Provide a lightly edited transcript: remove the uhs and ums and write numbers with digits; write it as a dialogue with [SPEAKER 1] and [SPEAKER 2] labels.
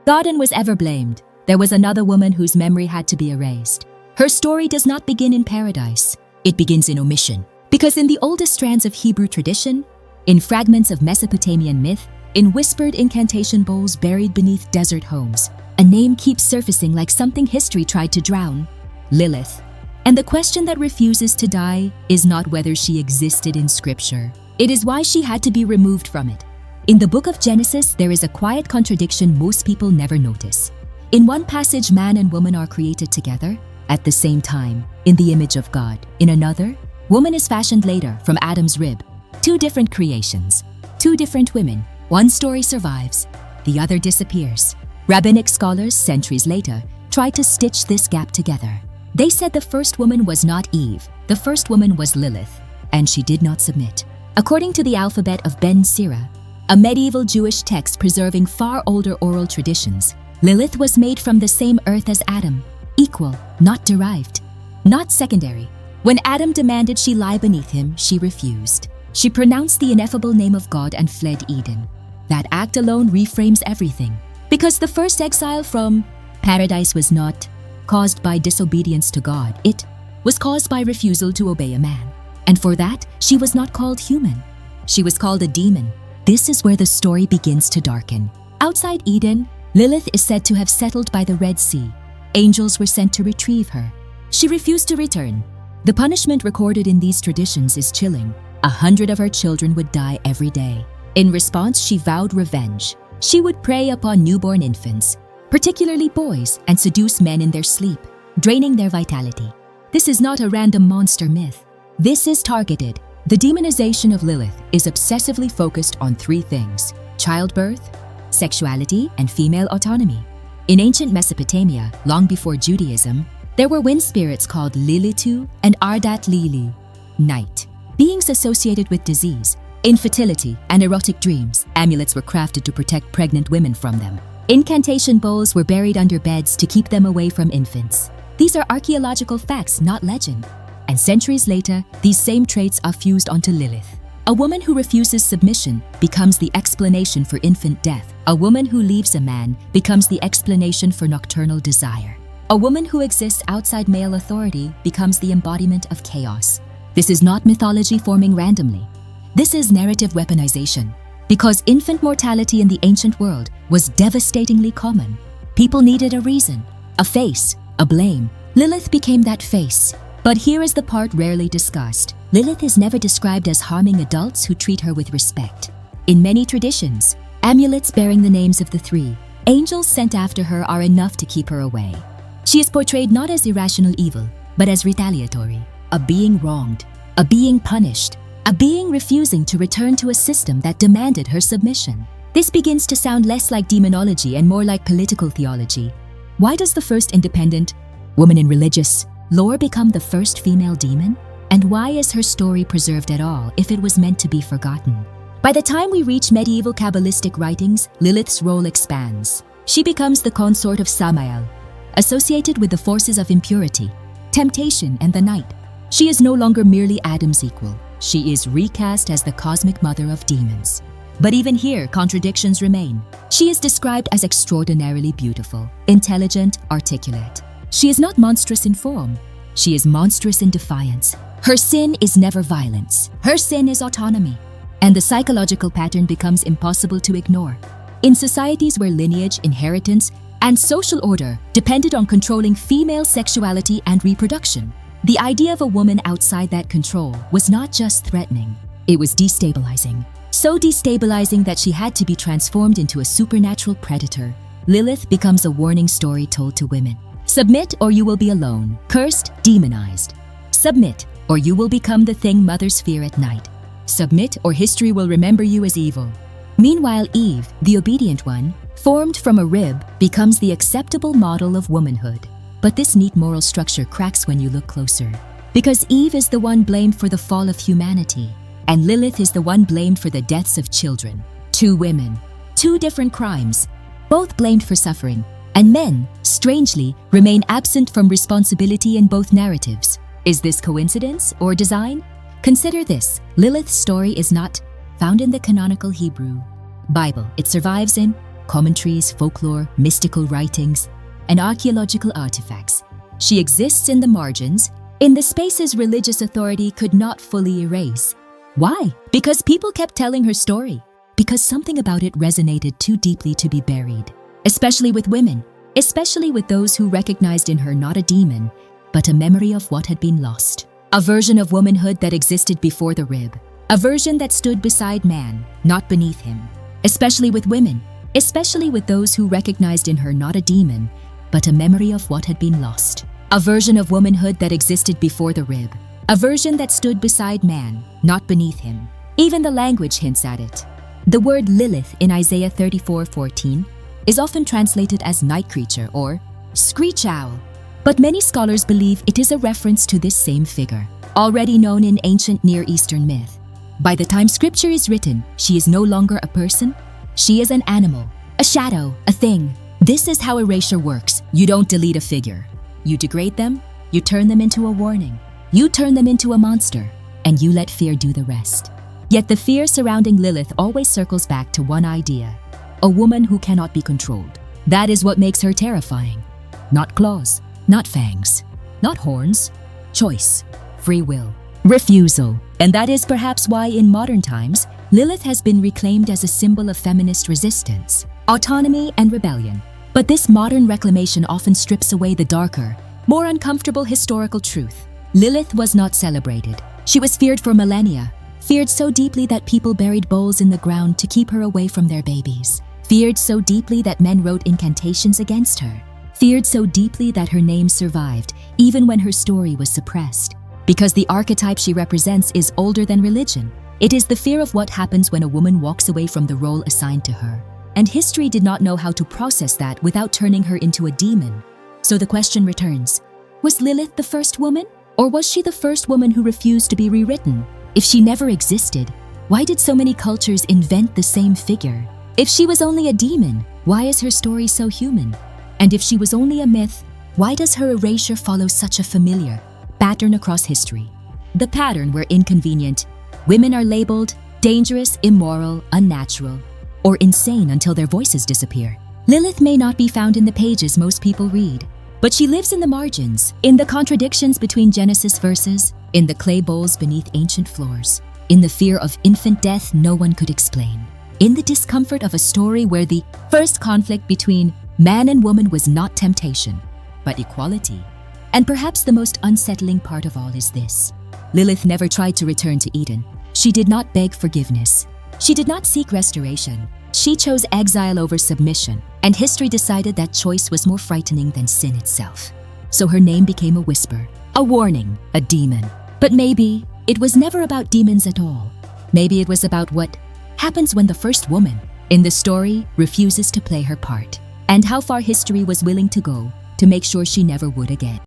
[SPEAKER 1] God and was ever blamed. There was another woman whose memory had to be erased. Her story does not begin in paradise. It begins in omission. Because in the oldest strands of Hebrew tradition, in fragments of Mesopotamian myth, in whispered incantation bowls buried beneath desert homes, a name keeps surfacing like something history tried to drown: Lilith. And the question that refuses to die is not whether she existed in Scripture. It is why she had to be removed from it. In the book of Genesis, there is a quiet contradiction most people never notice. In one passage, man and woman are created together at the same time, in the image of God. In another, woman is fashioned later from Adam's rib. Two different creations, two different women. One story survives, the other disappears. Rabbinic scholars, centuries later, tried to stitch this gap together. They said the first woman was not Eve, the first woman was Lilith, and she did not submit. According to the alphabet of Ben Sira, a medieval Jewish text preserving far older oral traditions, Lilith was made from the same earth as Adam, equal, not derived, not secondary. When Adam demanded she lie beneath him, she refused. She pronounced the ineffable name of God and fled Eden. That act alone reframes everything. Because the first exile from paradise was not caused by disobedience to God, it was caused by refusal to obey a man. And for that, she was not called human. She was called a demon. This is where the story begins to darken. Outside Eden, Lilith is said to have settled by the Red Sea. Angels were sent to retrieve her. She refused to return. The punishment recorded in these traditions is chilling. 100 of her children would die every day. In response, she vowed revenge. She would prey upon newborn infants, particularly boys, and seduce men in their sleep, draining their vitality. This is not a random monster myth. This is targeted. The demonization of Lilith is obsessively focused on three things: childbirth, sexuality, and female autonomy. In ancient Mesopotamia, long before Judaism, there were wind spirits called Lilitu and Ardat Lili, night, beings associated with disease, infertility, and erotic dreams. Amulets were crafted to protect pregnant women from them. Incantation bowls were buried under beds to keep them away from infants. These are archaeological facts, not legend. And centuries later, these same traits are fused onto Lilith. A woman who refuses submission becomes the explanation for infant death. A woman who leaves a man becomes the explanation for nocturnal desire. A woman who exists outside male authority becomes the embodiment of chaos. This is not mythology forming randomly. This is narrative weaponization. Because infant mortality in the ancient world was devastatingly common, people needed a reason, a face, a blame. Lilith became that face. But here is the part rarely discussed. Lilith is never described as harming adults who treat her with respect. In many traditions, amulets bearing the names of the three angels sent after her are enough to keep her away. She is portrayed not as irrational evil, but as retaliatory, a being wronged, a being punished, a being refusing to return to a system that demanded her submission. This begins to sound less like demonology and more like political theology. Why does the first independent woman in religious lore become the first female demon? And why is her story preserved at all if it was meant to be forgotten? By the time we reach medieval Kabbalistic writings, Lilith's role expands. She becomes the consort of Samael, associated with the forces of impurity, temptation, and the night. She is no longer merely Adam's equal. She is recast as the cosmic mother of demons. But even here, contradictions remain. She is described as extraordinarily beautiful, intelligent, articulate. She is not monstrous in form. She is monstrous in defiance. Her sin is never violence. Her sin is autonomy. And the psychological pattern becomes impossible to ignore. In societies where lineage, inheritance, and social order depended on controlling female sexuality and reproduction, the idea of a woman outside that control was not just threatening, it was destabilizing. So destabilizing that she had to be transformed into a supernatural predator. Lilith becomes a warning story told to women. Submit or you will be alone, cursed, demonized. Submit or you will become the thing mothers fear at night. Submit or history will remember you as evil. Meanwhile, Eve, the obedient one, formed from a rib, becomes the acceptable model of womanhood. But this neat moral structure cracks when you look closer. Because Eve is the one blamed for the fall of humanity, and Lilith is the one blamed for the deaths of children. Two women, two different crimes, both blamed for suffering. And men, strangely, remain absent from responsibility in both narratives. Is this coincidence or design? Consider this: Lilith's story is not found in the canonical Hebrew Bible. It survives in commentaries, folklore, mystical writings, and archaeological artifacts. She exists in the margins, in the spaces religious authority could not fully erase. Why? Because people kept telling her story. Because something about it resonated too deeply to be buried. Especially with women. Especially with those who recognized in her not a demon, but a memory of what had been lost. A version of womanhood that existed before the rib. A version that stood beside man, not beneath him. Especially with women. Especially with those who recognized in her not a demon, but a memory of what had been lost. A version of womanhood that existed before the rib. A version that stood beside man, not beneath him. Even the language hints at it. The word Lilith in Isaiah 34:14 is often translated as night creature or screech owl. But many scholars believe it is a reference to this same figure, already known in ancient Near Eastern myth. By the time scripture is written, she is no longer a person. She is an animal, a shadow, a thing. This is how erasure works. You don't delete a figure. You degrade them, you turn them into a warning. You turn them into a monster, and you let fear do the rest. Yet the fear surrounding Lilith always circles back to one idea: a woman who cannot be controlled. That is what makes her terrifying. Not claws, not fangs, not horns. Choice, free will, refusal. And that is perhaps why in modern times, Lilith has been reclaimed as a symbol of feminist resistance, autonomy, and rebellion. But this modern reclamation often strips away the darker, more uncomfortable historical truth. Lilith was not celebrated. She was feared for millennia, feared so deeply that people buried bowls in the ground to keep her away from their babies, feared so deeply that men wrote incantations against her, feared so deeply that her name survived even when her story was suppressed. Because the archetype she represents is older than religion. It is the fear of what happens when a woman walks away from the role assigned to her. And history did not know how to process that without turning her into a demon. So the question returns, was Lilith the first woman? Or was she the first woman who refused to be rewritten? If she never existed, why did so many cultures invent the same figure? If she was only a demon, why is her story so human? And if she was only a myth, why does her erasure follow such a familiar pattern across history? The pattern where inconvenient, women are labeled dangerous, immoral, unnatural, or insane until their voices disappear. Lilith may not be found in the pages most people read, but she lives in the margins, in the contradictions between Genesis verses, in the clay bowls beneath ancient floors, in the fear of infant death no one could explain, in the discomfort of a story where the first conflict between man and woman was not temptation, but equality. And perhaps the most unsettling part of all is this: Lilith never tried to return to Eden. She did not beg forgiveness. She did not seek restoration. She chose exile over submission, and history decided that choice was more frightening than sin itself. So her name became a whisper, a warning, a demon. But maybe it was never about demons at all. Maybe it was about what happens when the first woman in the story refuses to play her part, and how far history was willing to go to make sure she never would again.